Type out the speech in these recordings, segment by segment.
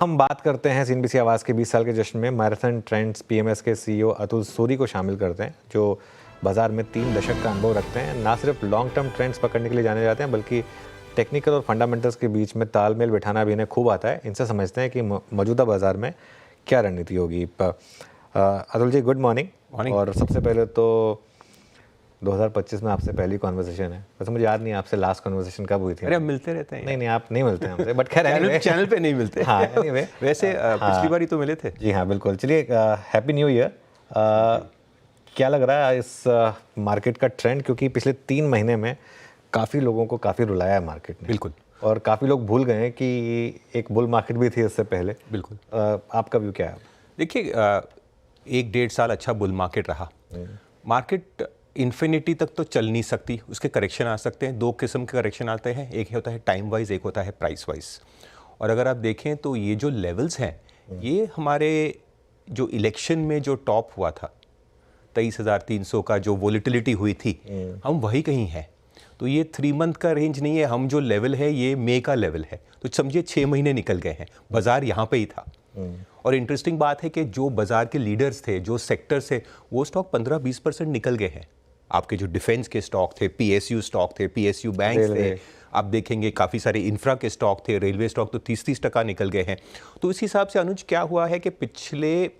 हम बात करते हैं सीएनबीसी आवाज़ के 20 साल के जश्न में मैराथन ट्रेंड्स पीएमएस के सीईओ अतुल सूरी को शामिल करते हैं, जो बाजार में 3 दशक का अनुभव रखते हैं। ना सिर्फ लॉन्ग टर्म ट्रेंड्स पकड़ने के लिए जाने जाते हैं, बल्कि टेक्निकल और फंडामेंटल्स के बीच में तालमेल बिठाना भी इन्हें खूब आता है। इनसे समझते हैं कि मौजूदा बाजार में क्या रणनीति होगी। Atul ji, good morning. और सबसे पहले तो 2025 में आपसे पहली कॉन्वर्सेशन है। वैसे मुझे याद नहीं आपसे लास्ट कॉन्वर्सेशन कब हुई थी। अरे हम मिलते रहते हैं। नहीं, आप नहीं मिलते हैं हमसे, बट खैर चैनल पे नहीं मिलते। हाँ, anyway, वैसे पिछली बार ही तो मिले थे। जी हाँ, बिल्कुल। चलिए, हैप्पी न्यू ईयर। क्या लग रहा है इस मार्केट का ट्रेंड, क्योंकि पिछले 3 महीने में काफ़ी लोगों को काफ़ी रुलाया है मार्केट ने। बिल्कुल। और काफ़ी लोग भूल गए हैं कि एक बुल मार्केट भी थी इससे पहले। बिल्कुल। आपका व्यू क्या है? देखिए, 1-1.5 साल अच्छा बुल मार्केट रहा। मार्केट इन्फिनिटी तक तो चल नहीं सकती, उसके करेक्शन आ सकते हैं। 2 किस्म के करेक्शन आते हैं, एक होता है टाइम वाइज, एक होता है प्राइस वाइज। और अगर आप देखें तो ये जो लेवल्स हैं, ये हमारे जो इलेक्शन में जो टॉप हुआ था 23,300 का जो वोलेटिलिटी हुई थी, हम वही कहीं हैं। तो ये 3 मंथ का रेंज नहीं है, हम जो लेवल है ये मई का लेवल है। तो समझिए 6 महीने निकल गए हैं, बाजार यहाँ पे ही था। और इंटरेस्टिंग बात है कि जो बाजार के लीडर्स थे, जो सेक्टर्स थे, वो स्टॉक 15-20% निकल गए हैं। आपके जो डिफेंस के स्टॉक थे, पीएसयू स्टॉक थे, पीएसयू बैंक थे, आप देखेंगे काफ़ी सारे इंफ्रा के स्टॉक थे, रेलवे स्टॉक तो 30-30% निकल गए हैं। तो इस हिसाब से अनुज क्या हुआ है कि पिछले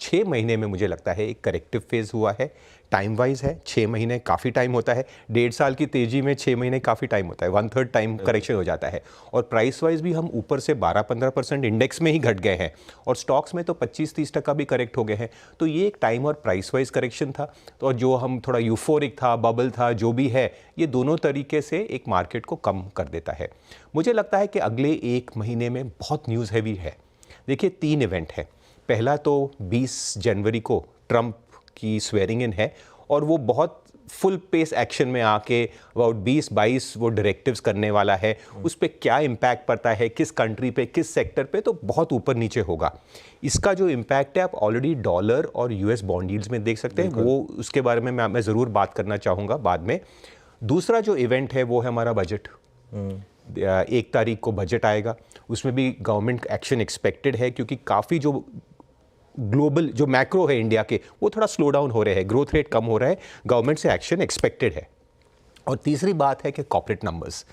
6 महीने में मुझे लगता है एक करेक्टिव फेज हुआ है। टाइम वाइज है, 6 महीने काफ़ी टाइम होता है। 1.5 साल की तेज़ी में 6 महीने काफ़ी टाइम होता है, 1/3 टाइम करेक्शन हो जाता है। और प्राइस वाइज भी हम ऊपर से 12-15% इंडेक्स में ही घट गए हैं, और स्टॉक्स में तो 25-30% भी करेक्ट हो गए हैं। तो ये एक टाइम और प्राइस वाइज करेक्शन था। तो जो हम थोड़ा यूफोरिक था, बबल था, जो भी है, ये दोनों तरीके से एक मार्केट को कम कर देता है। मुझे लगता है कि अगले 1 महीने में बहुत न्यूज़ हैवी है। देखिए, 3 इवेंट है। पहला तो 20 जनवरी को ट्रंप की स्वेरिंग इन है, और वो बहुत फुल पेस एक्शन में आके अबाउट 20-22 वो डायरेक्टिव्स करने वाला है। उस पर क्या इम्पैक्ट पड़ता है, किस कंट्री पे, किस सेक्टर पे, तो बहुत ऊपर नीचे होगा। इसका जो इम्पैक्ट है आप ऑलरेडी डॉलर और यूएस बॉन्ड यील्ड्स में देख सकते हैं। वो उसके बारे में मैं ज़रूर बात करना चाहूँगा बाद में। दूसरा जो इवेंट है वो है हमारा बजट। 1 तारीख को बजट आएगा, उसमें भी गवर्नमेंट एक्शन एक्सपेक्टेड है, क्योंकि काफ़ी जो ग्लोबल जो मैक्रो है इंडिया के, वो थोड़ा स्लो डाउन हो रहे हैं, ग्रोथ रेट कम हो रहा है, गवर्नमेंट से एक्शन एक्सपेक्टेड है। और तीसरी बात है कि कॉर्पोरेट नंबर्स,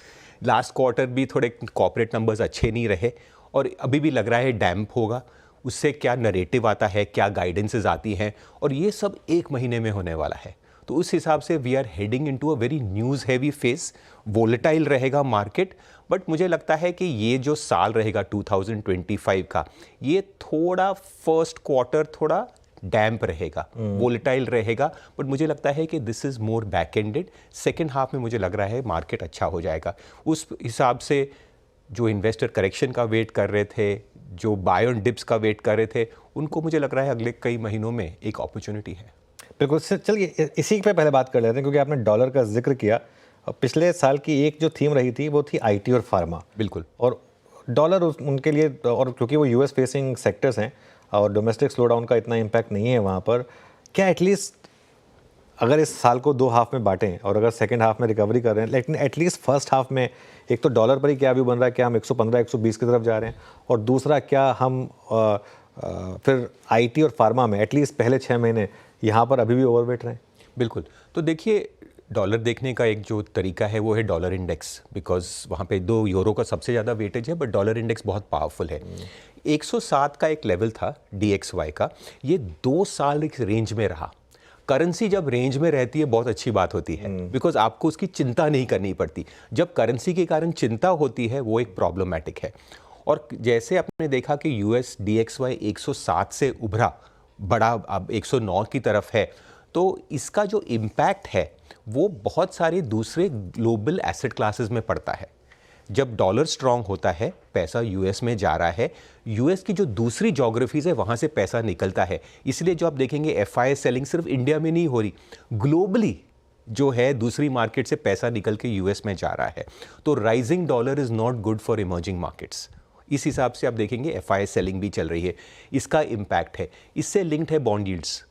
लास्ट क्वार्टर भी थोड़े कॉर्पोरेट नंबर्स अच्छे नहीं रहे, और अभी भी लग रहा है डैम्प होगा। उससे क्या नरेटिव आता है, क्या गाइडेंसेस आती हैं, और ये सब 1 महीने में होने वाला है। तो उस हिसाब से we are heading into a very news heavy phase. Volatile रहेगा मार्केट, बट मुझे लगता है कि ये जो साल रहेगा 2025 का, ये थोड़ा फर्स्ट क्वार्टर थोड़ा डैम्प रहेगा, वोलेटाइल रहेगा, बट मुझे लगता है कि this is more back ended. Second half में मुझे लग रहा है मार्केट अच्छा हो जाएगा। उस हिसाब से जो इन्वेस्टर करेक्शन का वेट कर रहे थे, जो बाय ऑन डिप्स का वेट कर रहे थे, उनको मुझे लग रहा है अगले कई महीनों में एक अपॉर्चुनिटी है। बिल्कुल। चलिए, इसी पे पहले बात कर लेते हैं, क्योंकि आपने डॉलर का जिक्र किया। पिछले साल की एक जो थीम रही थी वो थी आईटी और फार्मा। बिल्कुल। और डॉलर उनके लिए, और क्योंकि वो यूएस फेसिंग सेक्टर्स हैं और डोमेस्टिक स्लोडाउन का इतना इम्पैक्ट नहीं है वहाँ पर, क्या एटलीस्ट अगर इस साल को 2 हाफ में बांटें, और अगर सेकेंड हाफ में रिकवरी कर रहे हैं, लेकिन एटलीस्ट फर्स्ट हाफ में एक तो डॉलर पर ही क्या व्यू बन रहा है, क्या हम 115-120 की तरफ जा रहे हैं, और दूसरा क्या हम फिर आईटी और फार्मा में एटलीस्ट पहले 6 महीने यहाँ पर अभी भी ओवरवेट रहे हैं? बिल्कुल। तो देखिए, डॉलर देखने का एक जो तरीका है वो है डॉलर इंडेक्स, बिकॉज वहाँ पे 2 यूरो का सबसे ज़्यादा वेटेज है, बट डॉलर इंडेक्स बहुत पावरफुल है। 107 का एक लेवल था DXY का, ये 2 साल एक रेंज में रहा। करेंसी जब रेंज में रहती है बहुत अच्छी बात होती है, बिकॉज आपको उसकी चिंता नहीं करनी पड़ती। जब करेंसी के कारण चिंता होती है, वो एक प्रॉब्लमेटिक है। और जैसे आपने देखा कि US DXY 107 से उभरा, बड़ा अब 109 की तरफ है, तो इसका जो इम्पैक्ट है वो बहुत सारे दूसरे ग्लोबल एसेट क्लासेस में पड़ता है। जब डॉलर स्ट्रांग होता है, पैसा यूएस में जा रहा है, यूएस की जो दूसरी ज्योग्राफीज है वहाँ से पैसा निकलता है। इसलिए जो आप देखेंगे एफआई सेलिंग सिर्फ इंडिया में नहीं हो रही, ग्लोबली जो है दूसरी मार्केट से पैसा निकल के यूएस में जा रहा है। तो rising dollar is not good for emerging markets. इस हिसाब से आप देखेंगे एफआई सेलिंग भी चल रही है, इसका इम्पैक्ट है। इससे लिंक्ड है बॉन्ड यील्ड्स।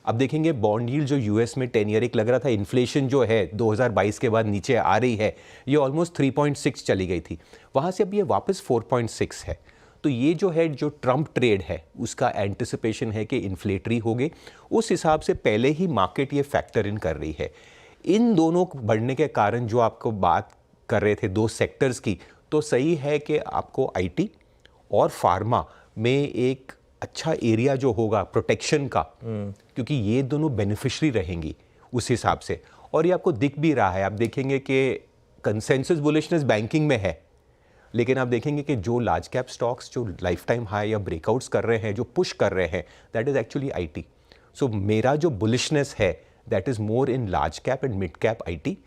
अब देखेंगे बॉन्ड यील्ड जो यूएस में 10 ईयर एक लग रहा था इन्फ्लेशन जो है 2022 के बाद नीचे आ रही है, ये ऑलमोस्ट 3.6 चली गई थी, वहाँ से अब ये वापस 4.6 है। तो ये जो है, जो ट्रम्प ट्रेड है, उसका एंटिसिपेशन है कि इन्फ्लेटरी हो गए, उस हिसाब से पहले ही मार्केट ये फैक्टर इन कर रही है। इन दोनों बढ़ने के कारण जो आपको बात कर रहे थे दो सेक्टर्स की, तो सही है कि आपको आईटी और फार्मा में एक अच्छा एरिया जो होगा प्रोटेक्शन का, क्योंकि ये दोनों बेनिफिशरी रहेंगी उस हिसाब से। और ये आपको दिख भी रहा है, आप देखेंगे कि कंसेंसस बुलिशनेस बैंकिंग में है, लेकिन आप देखेंगे कि जो लार्ज कैप स्टॉक्स जो लाइफ टाइम हाई या ब्रेकआउट्स कर रहे हैं, जो पुश कर रहे हैं, that is actually IT. So मेरा जो बुलिशनेस है that is more in large cap and mid cap IT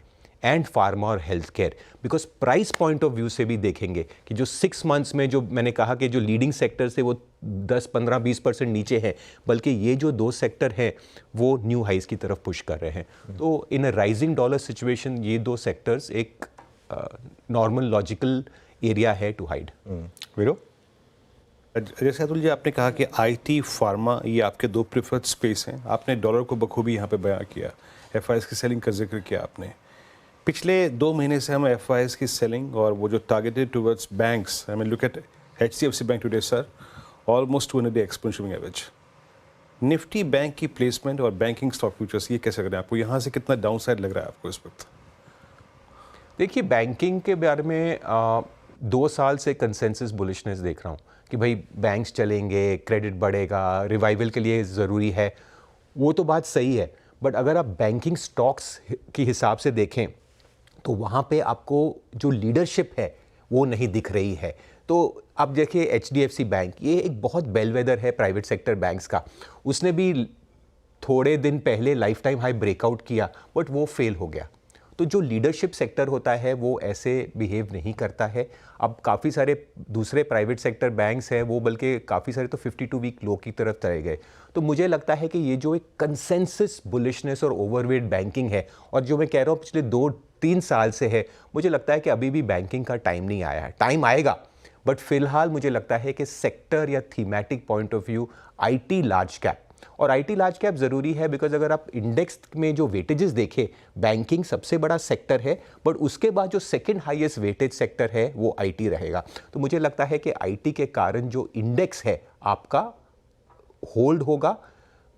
and pharma और health care, because price point of view से भी देखेंगे कि जो 6 मंथ्स में जो मैंने कहा कि जो लीडिंग सेक्टर से वो 10-15-20% नीचे हैं, बल्कि ये जो दो सेक्टर हैं वो न्यू हाइज की तरफ पुश कर रहे हैं। तो इन अ राइजिंग डॉलर सिचुएशन ये दो सेक्टर्स एक नॉर्मल लॉजिकल एरिया है टू हाइड। वीरो, जैसे अतुल जी आपने कहा कि आईटी फार्मा ये आपके दो प्रिफर्ड स्पेस हैं, आपने डॉलर को बखूबी यहाँ पे बयां किया, एफआईएस की सेलिंग का जिक्र किया आपने। पिछले 2 महीने से हम एफआईएस की सेलिंग और वो जो targeted towards banks, I mean look at HDFC bank today sir, almost 200 day exponential average. Nifty bank की प्लेसमेंट और बैंकिंग स्टॉक फ्यूचर्स ये कैसे करें आपको, यहाँ से कितना डाउन साइड लग रहा है आपको इस वक्त? देखिए, बैंकिंग के बारे में 2 साल से कंसेंसस बुलिशनेस देख रहा हूँ कि भाई बैंक्स चलेंगे, क्रेडिट बढ़ेगा, रिवाइवल के लिए ज़रूरी है, वो तो बात सही है। बट अगर आप बैंकिंग स्टॉक्स के हिसाब से देखें तो वहाँ पे आपको जो लीडरशिप है वो नहीं दिख रही है। तो आप देखिए एचडीएफसी बैंक, ये एक बहुत बेलवेदर है प्राइवेट सेक्टर बैंक्स का, उसने भी थोड़े दिन पहले लाइफ टाइम हाई ब्रेकआउट किया बट वो फेल हो गया। तो जो लीडरशिप सेक्टर होता है वो ऐसे बिहेव नहीं करता है। अब काफ़ी सारे दूसरे प्राइवेट सेक्टर बैंक्स हैं, वो बल्कि काफ़ी सारे तो 52 वीक लो की तरफ चले गए। तो मुझे लगता है कि ये जो एक कंसेंसस बुलिशनेस और ओवरवेट बैंकिंग है, और जो मैं कह रहा हूँ पिछले 2-3 साल से है, मुझे लगता है कि अभी भी बैंकिंग का टाइम नहीं आया है। टाइम आएगा, बट फिलहाल मुझे लगता है कि सेक्टर या thematic point of view IT large cap, और आईटी लार्ज कैप ज़रूरी है बिकॉज अगर आप इंडेक्स में जो वेटेजेस देखें, बैंकिंग सबसे बड़ा सेक्टर है, बट उसके बाद जो सेकंड हाईएस्ट वेटेज सेक्टर है वो आईटी रहेगा। तो मुझे लगता है कि आईटी के कारण जो इंडेक्स है आपका होल्ड होगा।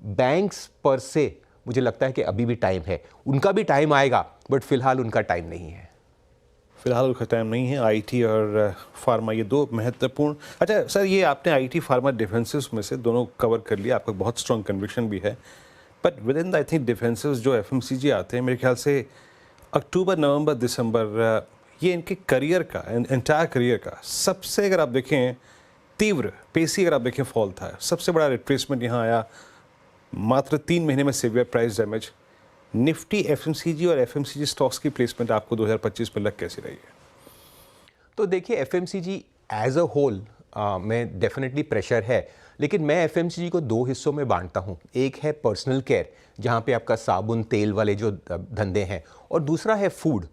बैंक्स पर से मुझे लगता है कि अभी भी टाइम है, उनका भी टाइम आएगा, बट फिलहाल उनका टाइम नहीं है। फिलहाल उसका टाइम नहीं है। आईटी और फार्मा ये दो महत्वपूर्ण। अच्छा सर, ये आपने आईटी फार्मा डिफेंसेस में से दोनों कवर कर लिया, आपका बहुत स्ट्रॉन्ग कन्विक्शन भी है, but with in the I think defences जो एफएमसीजी आते हैं, मेरे ख्याल से अक्टूबर, नवंबर, दिसंबर, ये इनके करियर का, एंटायर करियर का सबसे, अगर आप देखें तीव्र पेशी, अगर आप देखें फॉल था। सबसे बड़ा रिट्रेसमेंट यहाँ आया मात्र 3 महीने में, severe price damage. Nifty, FMCG और एफएमसीजी स्टॉक्स की प्लेसमेंट आपको 2025 में लग कैसी रही है? तो देखिए एफएमसीजी एज अ होल में डेफिनेटली प्रेशर है, लेकिन मैं एफएमसीजी को 2 हिस्सों में बांटता हूँ। एक है पर्सनल केयर, जहाँ पे आपका साबुन तेल वाले जो धंधे हैं, और दूसरा है फूड।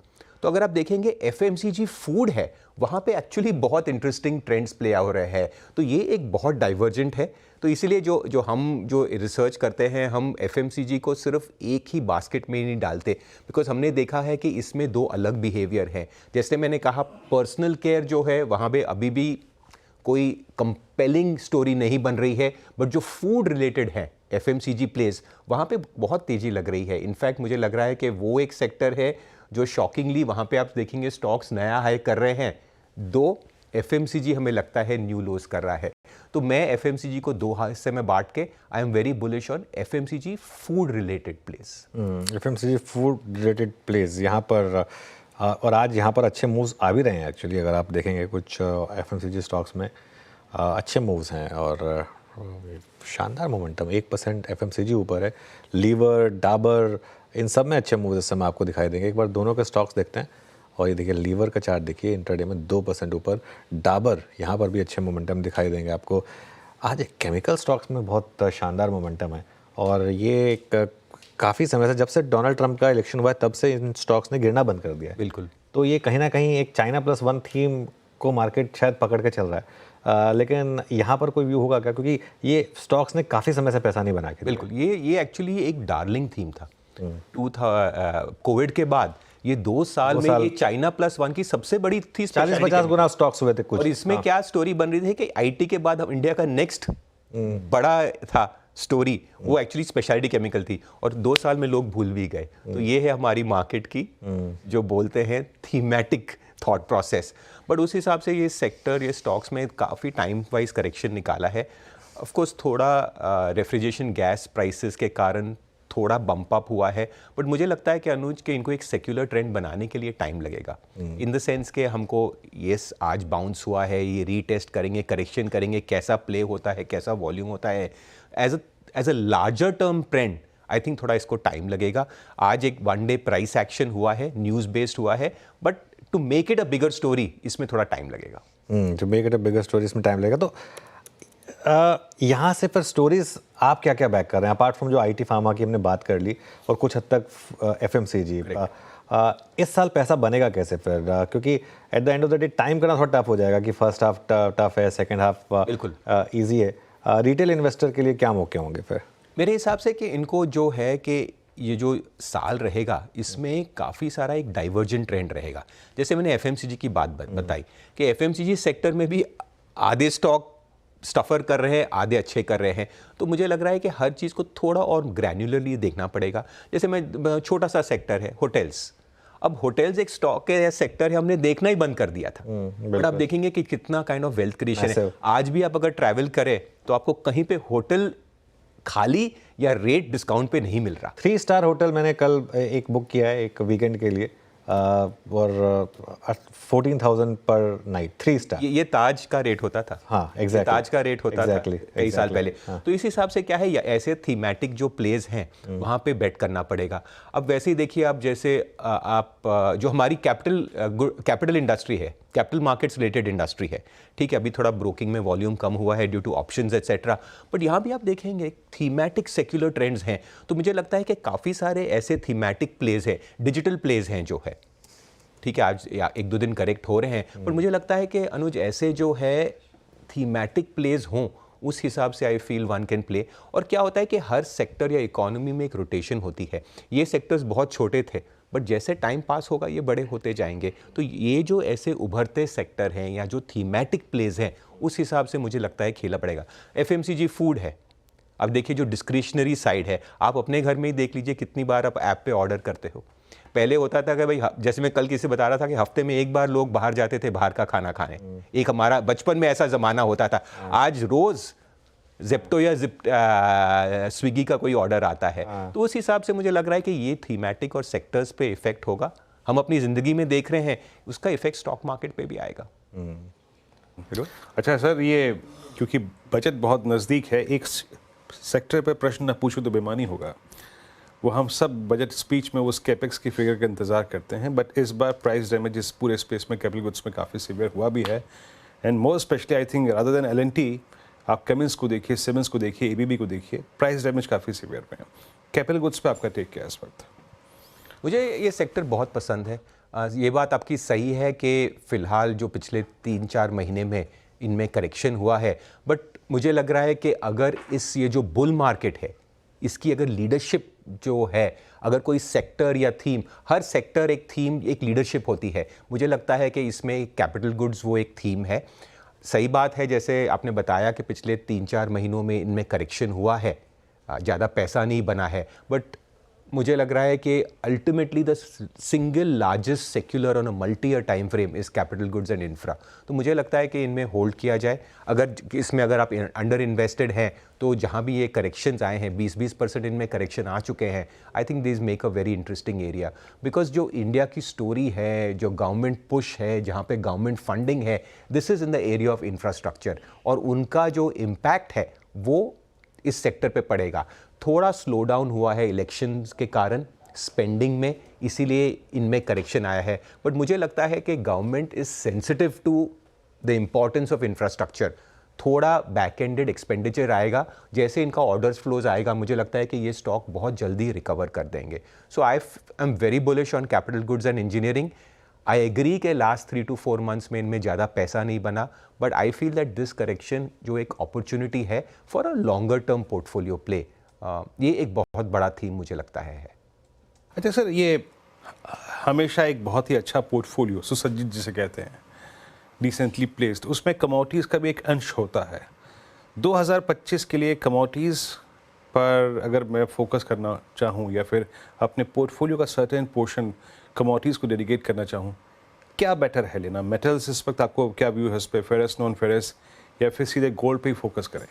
तो अगर आप देखेंगे एफएमसीजी फूड है, वहाँ पे एक्चुअली बहुत इंटरेस्टिंग ट्रेंड्स प्ले हो रहे हैं। तो ये एक बहुत डाइवर्जेंट है। तो इसीलिए जो हम रिसर्च करते हैं, हम एफएमसीजी को सिर्फ एक ही बास्केट में नहीं डालते, बिकॉज हमने देखा है कि इसमें 2 अलग बिहेवियर हैं। जैसे मैंने कहा, पर्सनल केयर जो है वहाँ पे अभी भी कोई कंपेलिंग स्टोरी नहीं बन रही है, बट जो फूड रिलेटेड है एफएमसीजी प्लेस, वहाँ पे बहुत तेज़ी लग रही है। इनफैक्ट मुझे लग रहा है कि वो एक सेक्टर है जो शॉकिंगली वहाँ पे आप देखेंगे स्टॉक्स नया हाई कर रहे हैं। 2 एफएमसीजी हमें लगता है न्यू लोस कर रहा है। तो मैं एफएमसीजी को 2 हिस्से में बांट के आई am very bullish on FMCG food related place. FMCG food related place यहाँ पर, और आज यहाँ पर अच्छे मूव्स आ भी रहे हैं एक्चुअली। अगर आप देखेंगे कुछ एफएमसीजी स्टॉक्स में अच्छे मूव्स हैं और शानदार मोमेंटम, 1% एफएमसीजी ऊपर है। लीवर, डाबर, इन सब में अच्छे मूव्स इस समय आपको दिखाई देंगे। एक बार दोनों के स्टॉक्स देखते हैं, और ये देखिए लीवर का चार्ट देखिए, इंट्राडे में 2% ऊपर। डाबर यहाँ पर भी अच्छे मोमेंटम दिखाई देंगे आपको। आज केमिकल स्टॉक्स में बहुत शानदार मोमेंटम है, और ये काफ़ी समय से, जब से डोनाल्ड ट्रंप का इलेक्शन हुआ है, तब से इन स्टॉक्स ने गिरना बंद कर दिया है। बिल्कुल। तो ये कहीं ना कहीं एक चाइना +1 थीम को मार्केट शायद पकड़ के चल रहा है। लेकिन यहाँ पर कोई व्यू होगा क्या, क्योंकि ये स्टॉक्स ने काफ़ी समय से पैसा नहीं बना के? बिल्कुल, ये एक्चुअली एक डार्लिंग थीम था। कोविड के बाद ये 2 साल में ये चाइना +1 की सबसे बड़ी थी 40-50 गुना स्टॉक्स हुए थे कुछ। और इसमें क्या स्टोरी बन रही थी कि आईटी के बाद हम इंडिया का नेक्स्ट बड़ा था स्टोरी, वो एक्चुअली स्पेशलिटी केमिकल थी और 2 साल में लोग भूल भी गए। तो ये है हमारी मार्केट की जो बोलते हैं थीमेटिक थॉट प्रोसेस। बट उस हिसाब से ये सेक्टर, ये स्टॉक्स में काफ़ी टाइम वाइज करेक्शन निकाला है। ऑफ कोर्स थोड़ा रेफ्रिजरेशन गैस प्राइसेस के कारण थोड़ा बम्प अप हुआ है, बट मुझे लगता है कि अनुज के इनको एक सेक्युलर ट्रेंड बनाने के लिए टाइम लगेगा। इन द सेंस के हमको यस आज बाउंस हुआ है, ये रीटेस्ट करेंगे, करेक्शन करेंगे, कैसा प्ले होता है, कैसा वॉल्यूम होता है, as a larger term trend I think थोड़ा इसको टाइम लगेगा। आज एक 1 डे प्राइस एक्शन हुआ है, न्यूज़ बेस्ड हुआ है, but to make it a bigger story इसमें थोड़ा टाइम लगेगा। To make it a bigger story इसमें टाइम लगेगा। तो यहाँ से फिर स्टोरीज आप क्या क्या बैक कर रहे हैं, अपार्ट फ्रॉम जो आईटी फार्मा की हमने बात कर ली और कुछ हद तक एफएमसीजी, इस साल पैसा बनेगा कैसे फिर? क्योंकि at the end of the day time करना थोड़ा टफ हो जाएगा कि फर्स्ट हाफ टफ है, सेकंड हाफ बिल्कुल ईजी है। रिटेल इन्वेस्टर के लिए क्या मौके होंगे फिर? मेरे हिसाब से कि इनको जो है कि ये जो साल रहेगा इसमें काफ़ी सारा एक डाइवर्जेंट ट्रेंड रहेगा। जैसे मैंने एफएमसीजी की बात बताई कि एफएमसीजी सेक्टर में भी आधे स्टॉक स्टफर कर रहे हैं, आधे अच्छे कर रहे हैं। तो मुझे लग रहा है कि हर चीज़ को थोड़ा और ग्रैन्युलरली देखना पड़ेगा। जैसे मैं छोटा सा सेक्टर है होटल्स, अब होटल्स एक स्टॉक है या सेक्टर है, हमने देखना ही बंद कर दिया था। बट आप देखेंगे कि कितना काइंड ऑफ वेल्थ क्रिएशन है। आज भी आप अगर ट्रैवल करें तो आपको कहीं पे होटल खाली या रेट डिस्काउंट पे नहीं मिल रहा। 3 स्टार होटल मैंने कल एक बुक किया है एक वीकेंड के लिए और 14,000 पर नाइट, 3 स्टार। ये ताज का रेट होता था। हाँ एग्जैक्टली, ताज का रेट होता था कई साल पहले। तो इस हिसाब से क्या है, ऐसे थीमेटिक जो प्लेज हैं वहाँ पे बेट करना पड़ेगा। अब वैसे ही देखिए आप, जैसे आप जो हमारी कैपिटल इंडस्ट्री है, कैपिटल मार्केट्स रिलेटेड इंडस्ट्री है, ठीक है, अभी थोड़ा ब्रोकिंग में वॉल्यूम कम हुआ है due two options etcetera, but यहाँ भी आप देखेंगे थीमेटिक सेक्युलर ट्रेंड्स हैं। तो मुझे लगता है कि काफ़ी सारे ऐसे थीमेटिक प्लेज हैं, डिजिटल प्लेज हैं जो है, ठीक है, आज 1-2 दिन करेक्ट हो रहे हैं, पर मुझे लगता है कि अनुज ऐसे जो है थीमेटिक प्लेज हों, उस हिसाब से I feel one can play. और क्या होता है कि हर सेक्टर या इकोनॉमी में एक रोटेशन होती है। ये सेक्टर्स बहुत छोटे थे, बट जैसे टाइम पास होगा ये बड़े होते जाएंगे। तो ये जो ऐसे उभरते सेक्टर हैं या जो थीमेटिक प्लेज हैं, उस हिसाब से मुझे लगता है खेला पड़ेगा। एफएमसीजी फूड है, अब देखिए जो डिस्क्रिशनरी साइड है, आप अपने घर में ही देख लीजिए कितनी बार आप ऐप पे ऑर्डर करते हो। पहले होता था कि भाई, जैसे मैं कल किसी बता रहा था कि हफ्ते में एक बार लोग बाहर जाते थे बाहर का खाना खाने, एक हमारा बचपन में ऐसा ज़माना होता था। आज रोज़ जेप्टो या स्विगी का कोई ऑर्डर आता है। तो उस हिसाब से मुझे लग रहा है कि ये थीमेटिक और सेक्टर्स पे इफेक्ट होगा। हम अपनी ज़िंदगी में देख रहे हैं, उसका इफेक्ट स्टॉक मार्केट पे भी आएगा। अच्छा सर, ये क्योंकि बजट बहुत नज़दीक है, एक सेक्टर पे प्रश्न न पूछूं तो बेमानी होगा। वो हम सब बजट स्पीच में उस कैपेक्स की फिगर का इंतज़ार करते हैं, बट इस बार प्राइस डैमेज इस पूरे स्पेस में कैपिटल गुड्स में काफ़ी सीवियर हुआ भी है। And more specially I think rather than L&T, आप कमिंस को देखिए, सिमेंस को देखिए, एबीबी को देखिए, प्राइस डैमेज काफ़ी सीवियर में है। कैपिटल गुड्स पे आपका टेक क्या है इस वक्त? मुझे ये सेक्टर बहुत पसंद है। ये बात आपकी सही है कि फ़िलहाल जो पिछले 3-4 महीने में इनमें करेक्शन हुआ है, बट मुझे लग रहा है कि अगर ये जो बुल मार्केट है, इसकी अगर लीडरशिप जो है, अगर कोई सेक्टर या थीम, हर सेक्टर एक थीम, एक लीडरशिप होती है, मुझे लगता है कि इसमें कैपिटल गुड्स वो एक थीम है। सही बात है, जैसे आपने बताया कि पिछले 3-4 महीनों में इनमें करेक्शन हुआ है, ज़्यादा पैसा नहीं बना है, बट मुझे लग रहा है कि ultimately the single largest secular on a multi year time frame is capital goods and infra. तो मुझे लगता है कि इनमें होल्ड किया जाए। अगर इसमें अगर आप अंडर इन्वेस्टेड हैं, तो जहाँ भी ये करेक्शंस आए हैं, 20% इनमें करेक्शन आ चुके हैं, I think this make a very interesting area. Because जो इंडिया की स्टोरी है, जो गवर्नमेंट पुश है, जहाँ पे गवर्नमेंट फंडिंग है, this is in the area of infrastructure, और उनका जो इम्पैक्ट है वो इस सेक्टर पे पड़ेगा। थोड़ा स्लो डाउन हुआ है इलेक्शंस के कारण स्पेंडिंग में, इसीलिए इनमें करेक्शन आया है। बट मुझे लगता है कि government is sensitive to the importance of infrastructure. थोड़ा बैक एंडेड एक्सपेंडिचर आएगा, जैसे इनका ऑर्डर्स फ्लोज आएगा, मुझे लगता है कि ये स्टॉक बहुत जल्दी रिकवर कर देंगे। So I am very bullish on capital goods and engineering. I agree के लास्ट 3 to 4 months में इनमें ज़्यादा पैसा नहीं बना, but I feel that this correction जो एक अपॉर्चुनिटी है for a longer term portfolio play, ये एक बहुत बड़ा थीम मुझे लगता है। अच्छा सर, ये हमेशा एक बहुत ही अच्छा पोर्टफोलियो सुसज्जित जिसे कहते हैं, डिसेंटली प्लेस्ड, उसमें कमोडिटीज़ का भी एक अंश होता है। 2025 के लिए कमोडिटीज़ पर अगर मैं फोकस करना चाहूँ या फिर अपने पोर्टफोलियो का सर्टेन पोर्शन कमोडिटीज़ को डेडिकेट करना चाहूँ, क्या बेटर है लेना? मेटल्स इस वक्त आपको क्या व्यू है इस पे, फेरस नॉन फेरस, या फिर सीधे गोल्ड पे ही फोकस करें?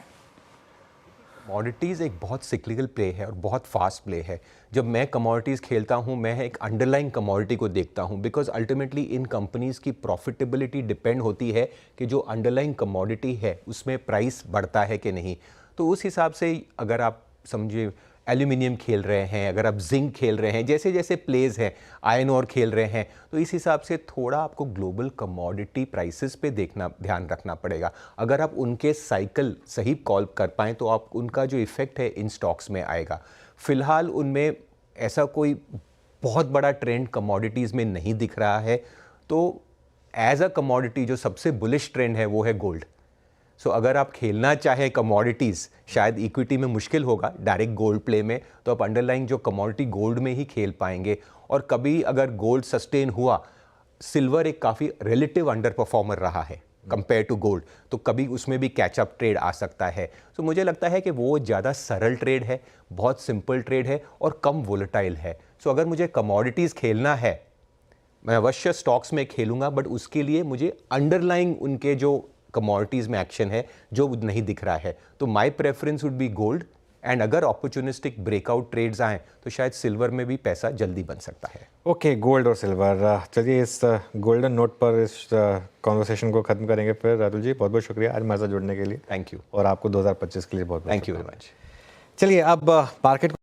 कमोडिटीज़ एक बहुत सिक्लिकल प्ले है और बहुत फास्ट प्ले है। जब मैं कमोडिटीज़ खेलता हूँ, मैं एक अंडरलाइंग कमोडिटी को देखता हूँ, बिकॉज अल्टीमेटली इन कंपनीज़ की प्रॉफिटेबिलिटी डिपेंड होती है कि जो अंडरलाइंग कमोडिटी है उसमें प्राइस बढ़ता है कि नहीं। तो उस हिसाब से अगर आप समझिए एल्यूमिनियम खेल रहे हैं, अगर आप जिंक खेल रहे हैं, जैसे जैसे प्लेज हैं, आयरन ओर खेल रहे हैं, तो इस हिसाब से थोड़ा आपको ग्लोबल कमोडिटी प्राइसेस पे देखना, ध्यान रखना पड़ेगा। अगर आप उनके साइकिल सही कॉल कर पाएँ तो आप उनका जो इफ़ेक्ट है इन स्टॉक्स में आएगा। फ़िलहाल उनमें ऐसा कोई बहुत बड़ा ट्रेंड कमोडिटीज़ में नहीं दिख रहा है। तो एज अ कमोडिटी जो सबसे बुलिश ट्रेंड है वो है गोल्ड। सो अगर आप खेलना चाहें कमोडिटीज़, शायद इक्विटी में मुश्किल होगा डायरेक्ट गोल्ड प्ले में, तो आप अंडरलाइंग जो कमोडिटी गोल्ड में ही खेल पाएंगे। और कभी अगर गोल्ड सस्टेन हुआ, सिल्वर एक काफ़ी रिलेटिव अंडर परफॉर्मर रहा है कंपेयर टू गोल्ड, तो कभी उसमें भी कैचअप ट्रेड आ सकता है। तो मुझे लगता है कि वो ज़्यादा सरल ट्रेड है, बहुत सिंपल ट्रेड है और कम वोलेटाइल है। सो अगर मुझे कमोडिटीज़ खेलना है, मैं अवश्य स्टॉक्स में खेलूंगा, बट उसके लिए मुझे अंडरलाइंग उनके जो कमोडिटीज़ में एक्शन है जो नहीं दिख रहा है। तो my preference would be gold, and अगर अपॉर्चुनिस्टिक ब्रेकआउट ट्रेड्स आएँ तो शायद सिल्वर में भी पैसा जल्दी बन सकता है। ओके, गोल्ड और सिल्वर। चलिए इस गोल्डन नोट पर इस कॉन्वर्सेशन को ख़त्म करेंगे फिर। अतुल जी, बहुत बहुत शुक्रिया आज हमारे साथ जुड़ने के लिए। Thank you. और आपको 2025 के लिए बहुत बहुत थैंक यू वेरी मच। चलिए अब मार्केट